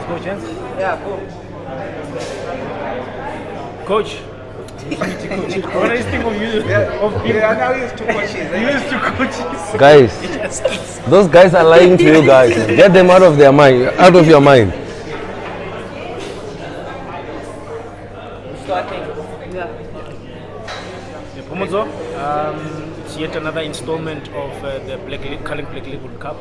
go, gents. Yeah, cool. Coach. What do you think of you? Now he used two coaches. You used to coaches. Guys, those guys are lying to you guys. Get them out of their mind, out of your mind. Starting. Yeah. Phumudzo, it's yet another installment of the Culling Black Label Cup.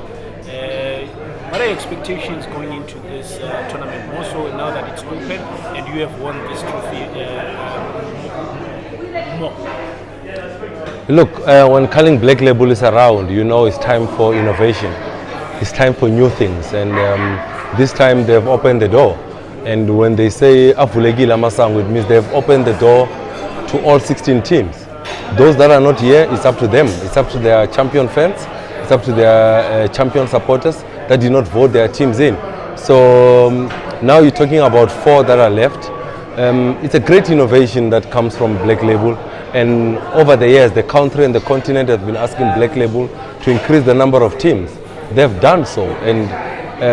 What are your expectations going into this tournament? More so now that it's open and you have won this trophy more. Look, when Culling Black Label is around, you know it's time for innovation. It's time for new things, and this time they've opened the door. And when they say Avulegi Lamasang, it means they've opened the door to all 16 teams. Those that are not here, it's up to them. It's up to their champion fans. It's up to their champion supporters that did not vote their teams in. So now you're talking about 4 that are left. It's a great innovation that comes from Black Label. And over the years, the country and the continent have been asking Black Label to increase the number of teams. They've done so. And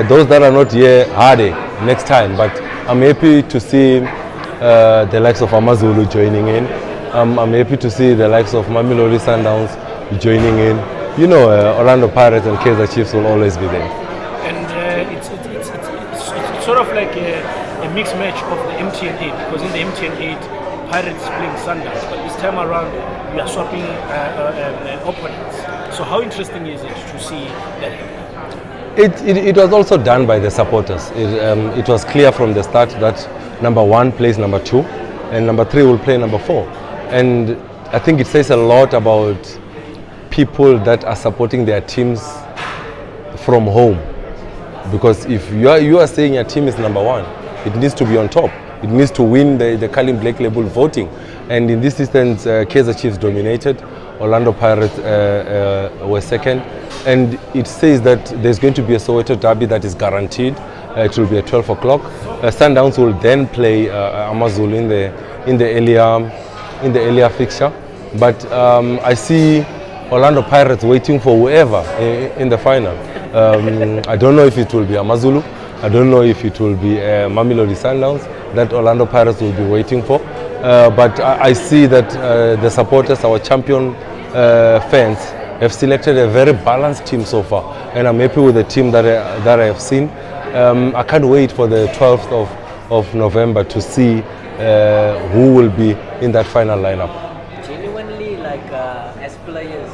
those that are not here, hardy next time. But I'm happy to see the likes of Amazulu joining in. I'm happy to see the likes of Mamelodi Sundowns joining in. You know, Orlando Pirates and Kaizer Chiefs will always be there. And it's sort of like a mixed match of the MTN 8, because in the MTN 8, Pirates playing Sundowns, but this time around we are swapping opponents. So how interesting is it to see that? It was also done by the supporters. It was clear from the start that number 1 plays number 2 and number 3 will play number 4. And I think it says a lot about people that are supporting their teams from home. Because if you are saying your team is number 1, it needs to be on top. It needs to win the Culling Black Label voting. And in this instance, Kaizer Chiefs dominated. Orlando Pirates were second. And it says that there's going to be a Soweto derby that is guaranteed. It will be at 12 o'clock. Sundowns will then play Amazulu in the earlier fixture. But I see Orlando Pirates waiting for whoever in the final. I don't know if it will be Amazulu. I don't know if it will be Mamelodi Sundowns that Orlando Pirates will be waiting for. But I see that the supporters, our champion fans, have selected a very balanced team so far. And I'm happy with the team that I have seen. I can't wait for the 12th of November to see who will be in that final lineup. Genuinely, like as players,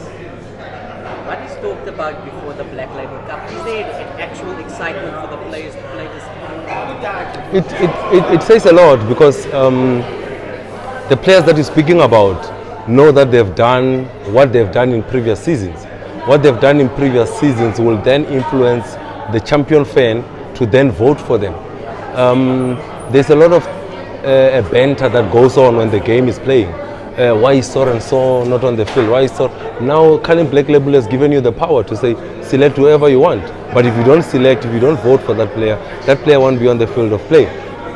what is talked about before the Black Label Cup? Is there an actual excitement for the players to play this? It says a lot, because the players that you're speaking about know that they've done what they've done in previous seasons. What they've done in previous seasons will then influence the champion fan to then vote for them. There's a lot of banter that goes on when the game is playing. Why is so and so not on the field? Why is so? Now Culling Black Label has given you the power to say select whoever you want. But if you don't select, if you don't vote for that player won't be on the field of play.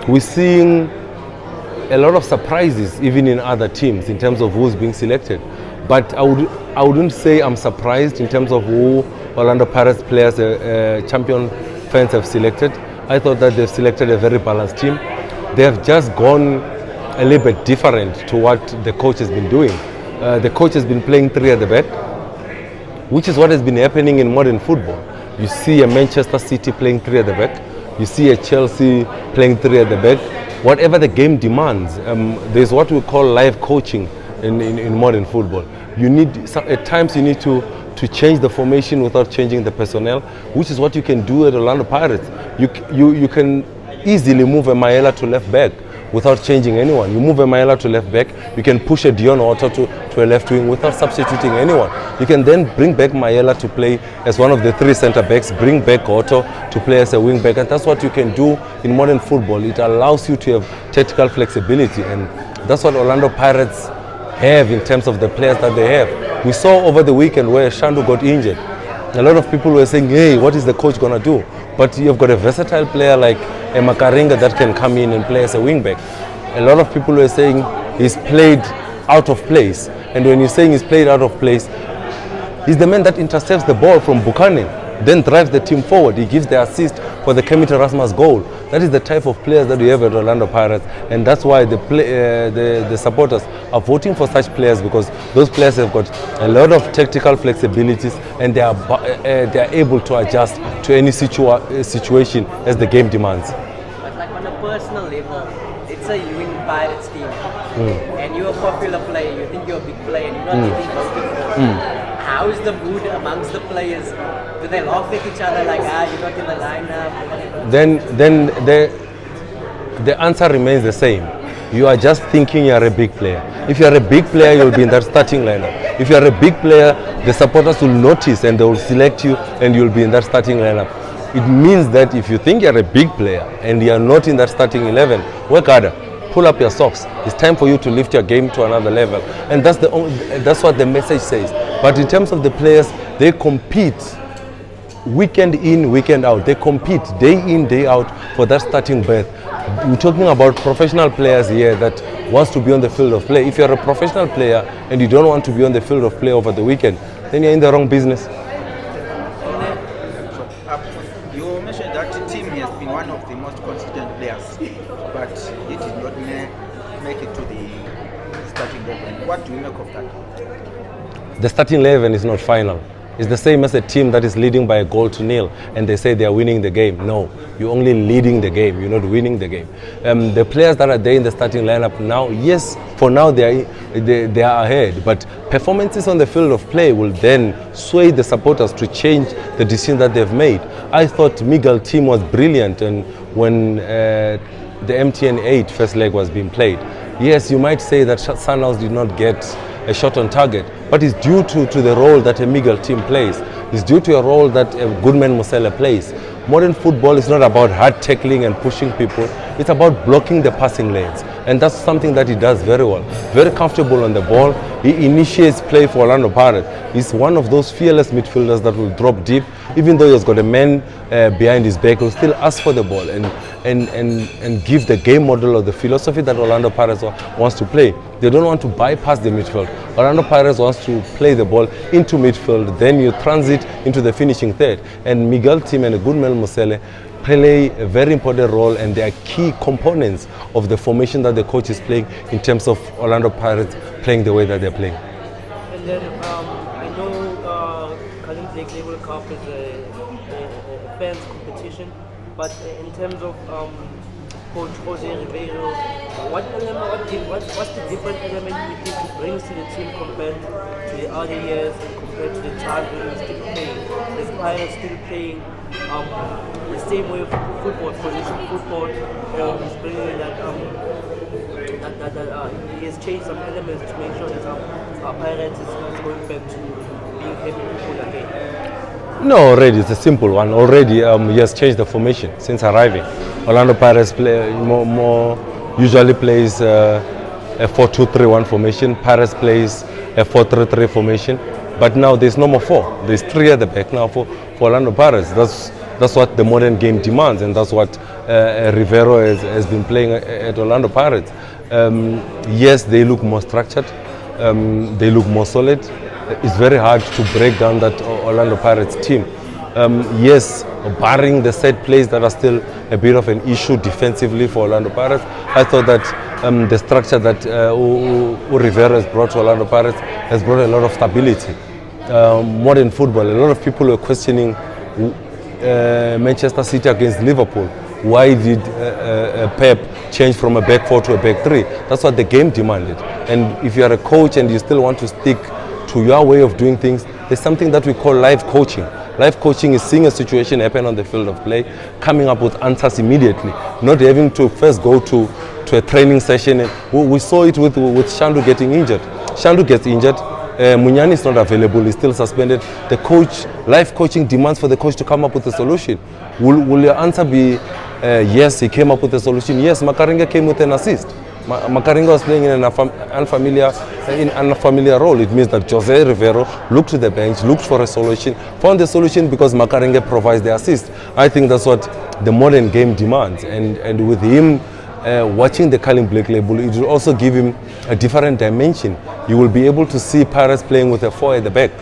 We're seeing a lot of surprises even in other teams in terms of who's being selected. But I wouldn't say I'm surprised in terms of who Orlando Pirates players, champion fans have selected. I thought that they've selected a very balanced team. They have just gone a little bit different to what the coach has been doing. The coach has been playing 3 at the back, which is what has been happening in modern football. You see a Manchester City playing 3 at the back. You see a Chelsea playing 3 at the back. Whatever the game demands, there's what we call live coaching in modern football. At times you need to change the formation without changing the personnel, which is what you can do at Orlando Pirates. You can easily move a Maela to left back without changing anyone. You move a Maela to left back, you can push a Dion Otto to a left wing without substituting anyone. You can then bring back Maela to play as one of the 3 centre backs, bring back Otto to play as a wing back, and that's what you can do in modern football. It allows you to have tactical flexibility, and that's what Orlando Pirates have in terms of the players that they have. We saw over the weekend where Shandu got injured. A lot of people were saying, hey, what is the coach going to do? But you've got a versatile player like Makaringa that can come in and play as a wingback. A lot of people were saying he's played out of place. And when you're saying he's played out of place, he's the man that intercepts the ball from Buchanan. then drives the team forward. He gives the assist for the Kemit Erasmus goal. That is the type of players that we have at Orlando Pirates, and that's why the supporters are voting for such players, because those players have got a lot of tactical flexibilities, and they are able to adjust to any situation as the game demands. But like on a personal level, it's a Ewing Pirates team, and you're a popular player, you think you're a big player, and you're not getting voted for. How is the mood amongst the players? Do they laugh at each other like, you're not in the lineup? Then the answer remains the same. You are just thinking you are a big player. If you are a big player, you'll be in that starting lineup. If you are a big player, the supporters will notice and they will select you, and you'll be in that starting lineup. It means that if you think you're a big player and you are not in that starting 11, work harder. Pull up your socks. It's time for you to lift your game to another level, and that's what the message says. But in terms of the players, they compete weekend in, weekend out. They compete day in, day out for that starting berth. We're talking about professional players here that wants to be on the field of play. If you're a professional player and you don't want to be on the field of play over the weekend, then you're in the wrong business. You mentioned that the team has been one of the most consistent players, but it did not make it to the starting 11. What do you make of that? The starting 11 is not final. It's the same as a team that is leading by a goal to nil and they say they are winning the game. No, you're only leading the game, you're not winning the game. The players that are there in the starting lineup now, yes, for now they are ahead, but performances on the field of play will then sway the supporters to change the decision that they've made. I thought Miguel's team was brilliant, and when the MTN 8 first leg was being played, yes, you might say that Sundowns did not get a shot on target, but it's due to the role that a Miguel team plays. It's due to a role that a Goodman Musele plays. Modern football is not about hard tackling and pushing people. It's about blocking the passing lanes, and that's something that he does very well. Very comfortable on the ball. He initiates play for Orlando Pirates. He's one of those fearless midfielders that will drop deep. Even though he's got a man behind his back, he'll still ask for the ball and give the game model of the philosophy that Orlando Pirates wants to play. They don't want to bypass the midfield. Orlando Pirates wants to play the ball into midfield, then you transit into the finishing third. And Miguel team and Goodman Musele play a very important role, and they are key components of the formation that the coach is playing in terms of Orlando Pirates playing the way that they're playing. And then I know Colin Blake Label Cup is a fans competition, but in terms of Coach Jose Riveiro, what's the different element you think he brings to the team compared to the other years and compared to the time when he was still playing? Is Pirates still playing the same way of football, position football? He's bringing in that he has changed some elements to make sure that Pirates is going back to being heavy football again. No, already it's a simple one. Already he has changed the formation since arriving. Orlando Pirates usually plays a 4-2-3-1 formation. Pirates plays a 4-3-3 formation. But now there's no more 4. There's 3 at the back now for Orlando Pirates. That's what the modern game demands, and that's what Riveiro has been playing at Orlando Pirates. Yes, they look more structured. They look more solid. It's very hard to break down that Orlando Pirates team. Yes, barring the set plays that are still a bit of an issue defensively for Orlando Pirates, I thought that the structure that Riveiro has brought to Orlando Pirates has brought a lot of stability. Modern football, a lot of people were questioning Manchester City against Liverpool. Why did Pep change from a back 4 to a back 3? That's what the game demanded. And if you are a coach and you still want to stick to your way of doing things, there's something that we call live coaching. Live coaching is seeing a situation happen on the field of play, coming up with answers immediately, not having to first go to a training session. We saw it with Shandu getting injured. Shandu gets injured, Munyani is not available, he's still suspended. The coach, live coaching demands for the coach to come up with a solution. Will your answer be yes, he came up with a solution? Yes, Makaringa came with an assist. Makaringa was playing in an unfamiliar role. It means that Jose Riveiro looked to the bench, looked for a solution, found the solution because Makaringa provides the assist. I think that's what the modern game demands, and with him watching the Colin Blake label, it will also give him a different dimension. You will be able to see Pirates playing with a 4 at the back.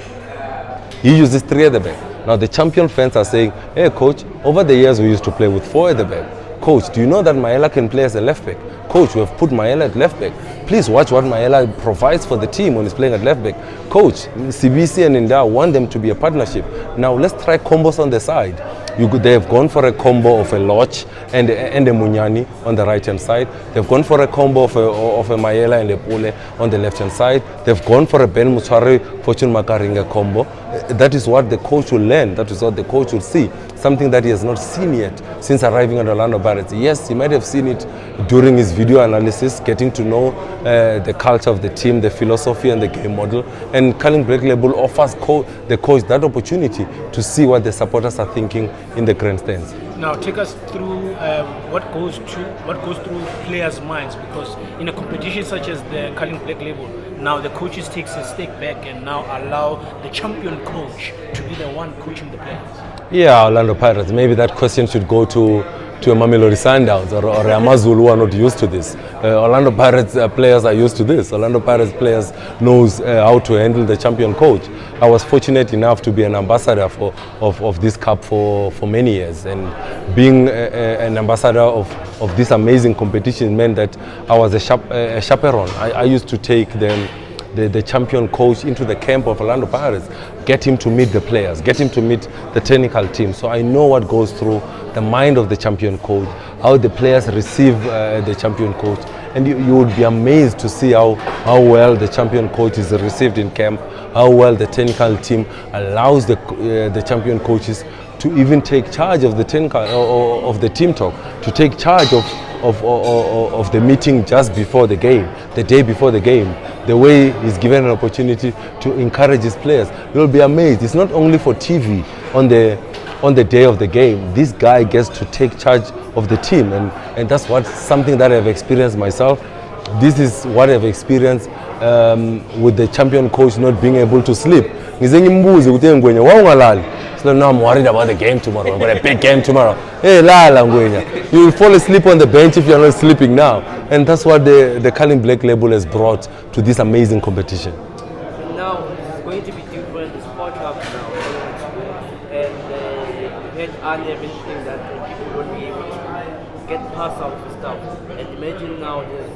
He uses 3 at the back. Now the champion fans are saying, hey coach, over the years we used to play with 4 at the back. Coach, do you know that Maela can play as a left back? Coach, we have put Maela at left back. Please watch what Maela provides for the team when he's playing at left back. Coach, CBC and Inda want them to be a partnership. Now let's try combos on the side. They have gone for a combo of a Loch and a Munyani on the right hand side. They've gone for a combo of a Maela and a Pule on the left hand side. They've gone for a Ben Mutswari, Fortune Makaringa combo. That is what the coach will learn. That is what the coach will see. Something that he has not seen yet since arriving at Orlando Pirates. Yes, he might have seen it during his video analysis, getting to know the culture of the team, the philosophy and the game model. And Colin Black Label offers the coach that opportunity to see what the supporters are thinking in the grandstands. Now, take us through what goes through players' minds, because in a competition such as the Colin Black Label, now the coaches takes a step back and now allow the champion coach to be the one coaching the players. Yeah, Orlando Pirates. Maybe that question should go to a Mamelodi Sundowns or a Amazulu who are not used to this. Orlando Pirates players are used to this. Orlando Pirates players knows how to handle the champion coach. I was fortunate enough to be an ambassador of this cup for many years, and being an ambassador of this amazing competition meant that I was a chaperone. I used to take the champion coach into the camp of Orlando Pirates, get him to meet the players, get him to meet the technical team. So I know what goes through the mind of the champion coach, how the players receive the champion coach. And you would be amazed to see how well the champion coach is received in camp, how well the technical team allows the champion coaches to even take charge of the technical of the team talk, to take charge of the meeting just before the game, the day before the game, the way he's given an opportunity to encourage his players. You'll be amazed. It's not only for TV on the day of the game. This guy gets to take charge of the team, and that's something that I've experienced myself. This is what I've experienced with the champion coach not being able to sleep. So now I'm worried about the game tomorrow. I've got a big game tomorrow. Hey, Lala Ngwenya. You will fall asleep on the bench if you're not sleeping now. And that's what the Colin Black Label has brought to this amazing competition. Now it's going to be different. It's 4 clubs now. And we had Anya mentioning that people won't be able to get past out the stuff. And imagine now there's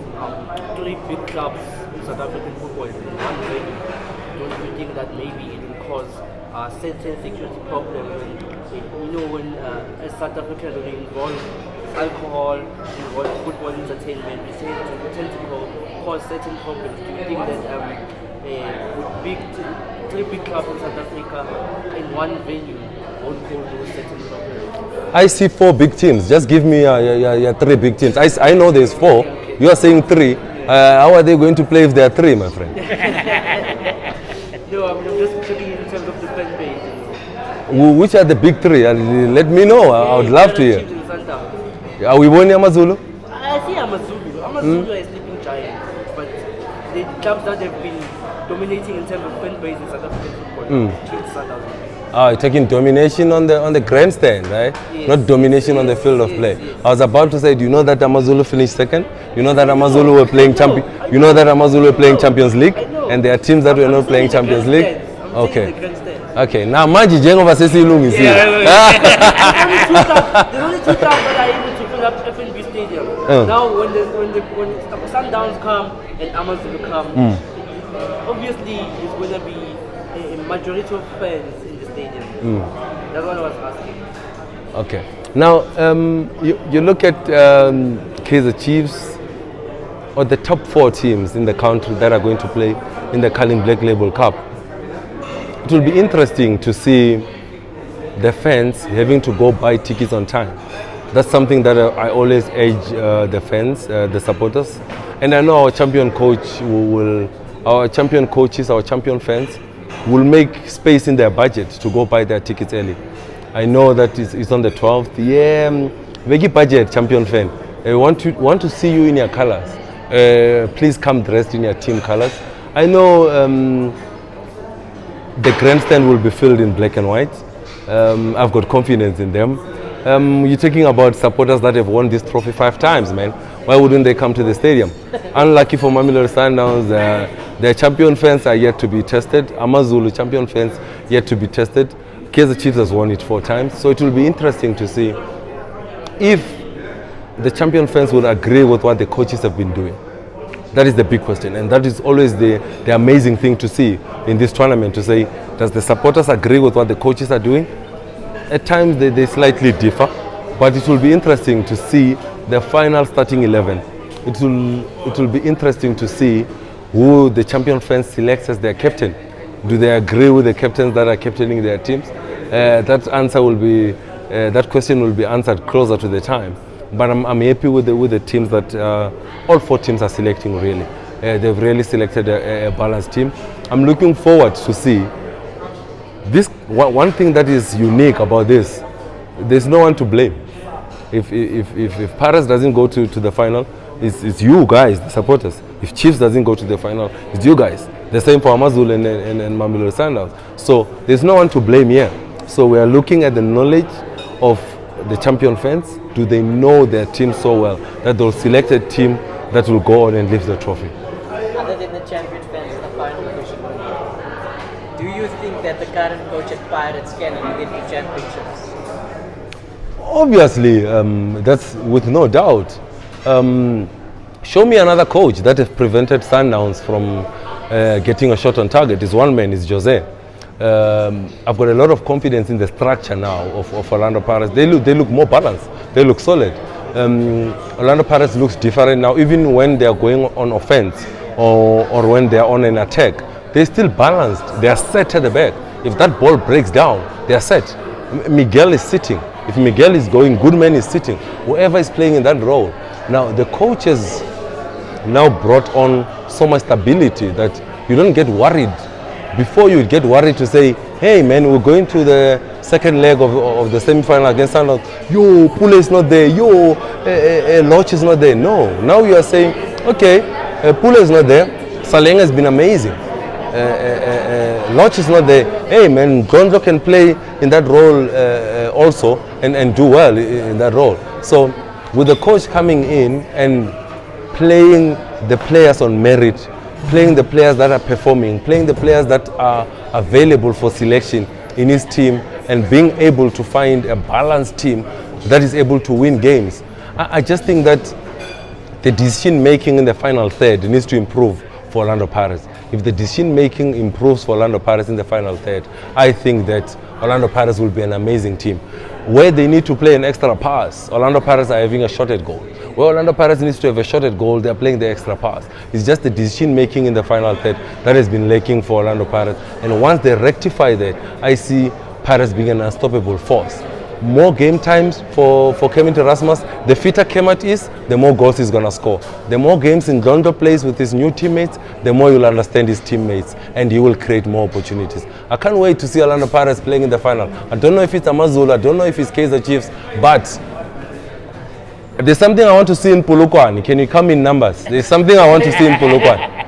3 big clubs in South African football in one venue. Don't you think that maybe it will cause certain security problems when as South Africa we involve alcohol, involve football entertainment, we tend to cause certain problems. Do you think that with 3 big clubs in South Africa in one venue won't cause those certain problems? I see 4 big teams. Just give me your 3 big teams. I know there's 4. Okay. You are saying 3. How are they going to play if there are 3, my friend? No, I'm just looking in terms of the fan base. Which are the big 3? Let me know. I would love to hear. Are we winning Amazulu? I see Amazulu. Amazulu is sleeping giant, but the clubs that have been dominating in terms of fan base in South African football, Chiefs, Sundowns. Taking domination on the grandstand, right? Yes. Not domination on the field of play. Yes. I was about to say, do you know that Amazulu finished 2nd? You know that Amazulu were playing You know that Amazulu were playing Champions League, and there are teams that were not playing Champions League. Okay. Okay. Now, Manji Jengo versus Ilungi. There's only 2 clubs that are able to fill up FNB Stadium. Now, when Sundowns come and Amazulu come, obviously it's going to be a majority of fans in the stadium. That's what I was asking. Okay. Now, you look at Kaizer Chiefs, or the top 4 teams in the country that are going to play in the Colin Black Label Cup. It will be interesting to see the fans having to go buy tickets on time. That's something that I always urge the fans, the supporters. And I know our champion coach our champion coaches, our champion fans will make space in their budget to go buy their tickets early. I know that it's on the 12th. Yeah, make budget, champion fan. I want to see you in your colors. Please come dressed in your team colors. I know the grandstand will be filled in black and white. I've got confidence in them. You're talking about supporters that have won this trophy 5 times, man. Why wouldn't they come to the stadium? Unlucky for Mamelodi Sundowns, their champion fans are yet to be tested. Amazulu champion fans yet to be tested. Kaizer Chiefs has won it 4 times, so it will be interesting to see if the champion fans will agree with what the coaches have been doing. That is the big question, and that is always the amazing thing to see in this tournament, to say, does the supporters agree with what the coaches are doing? At times they slightly differ, but it will be interesting to see the final starting 11. It will be interesting to see who the champion fans select as their captain. Do they agree with the captains that are captaining their teams? That question will be answered closer to the time. But I'm happy with the teams that all 4 teams are selecting. Really, they've really selected a balanced team. I'm looking forward to see this. One thing that is unique about this, there's no one to blame. If Paris doesn't go to the final, it's you guys, the supporters. If Chiefs doesn't go to the final, it's you guys. The same for Amazul and Mamelodi Sundowns. So there's no one to blame here. So we are looking at the knowledge of the champion fans. Do they know their team so well that they'll select a team that will go on and lift the trophy? Other than the champion fans, the final question. Do you think that the current coach at Pirates can lead into championships? Obviously, that's with no doubt. Show me another coach that has prevented Sundowns from getting a shot on target. It's one man, it's Jose. I've got a lot of confidence in the structure now of Orlando Pirates. They look more balanced. They look solid. Orlando Pirates looks different now, even when they are going on offense or when they are on an attack. They're still balanced. They are set at the back. If that ball breaks down, they are set. Miguel is sitting. If Miguel is going, Goodman is sitting. Whoever is playing in that role. Now the coaches now brought on so much stability that you don't get worried. Before you would get worried to say, hey man, we're going to the second leg of the semi-final against Sundowns. Yo, Pule is not there. Yo, Loch is not there. No, now you are saying, okay, Pule is not there. Saleng has been amazing. Loch is not there. Hey man, Gonzo can play in that role also and do well in that role. So with the coach coming in and playing the players on merit, playing the players that are performing, playing the players that are available for selection in his team, and being able to find a balanced team that is able to win games. I just think that the decision making in the final third needs to improve for Orlando Pirates. If the decision making improves for Orlando Pirates in the final third, I think that Orlando Pirates will be an amazing team. Where they need to play an extra pass, Orlando Pirates are having a shot at goal. Where Orlando Pirates needs to have a shot at goal, they are playing the extra pass. It's just the decision making in the final third that has been lacking for Orlando Pirates. And once they rectify that, I see Pirates being an unstoppable force. More game times for Kevin Erasmus. The fitter Kemet is, the more goals he's going to score. The more games in Gondo plays with his new teammates, the more you'll understand his teammates and he will create more opportunities. I can't wait to see Orlando Pirates playing in the final. I don't know if it's Amazulu, I don't know if it's Kaizer Chiefs, but there's something I want to see in Polokwane. Can you come in numbers? There's something I want to see in Polokwane.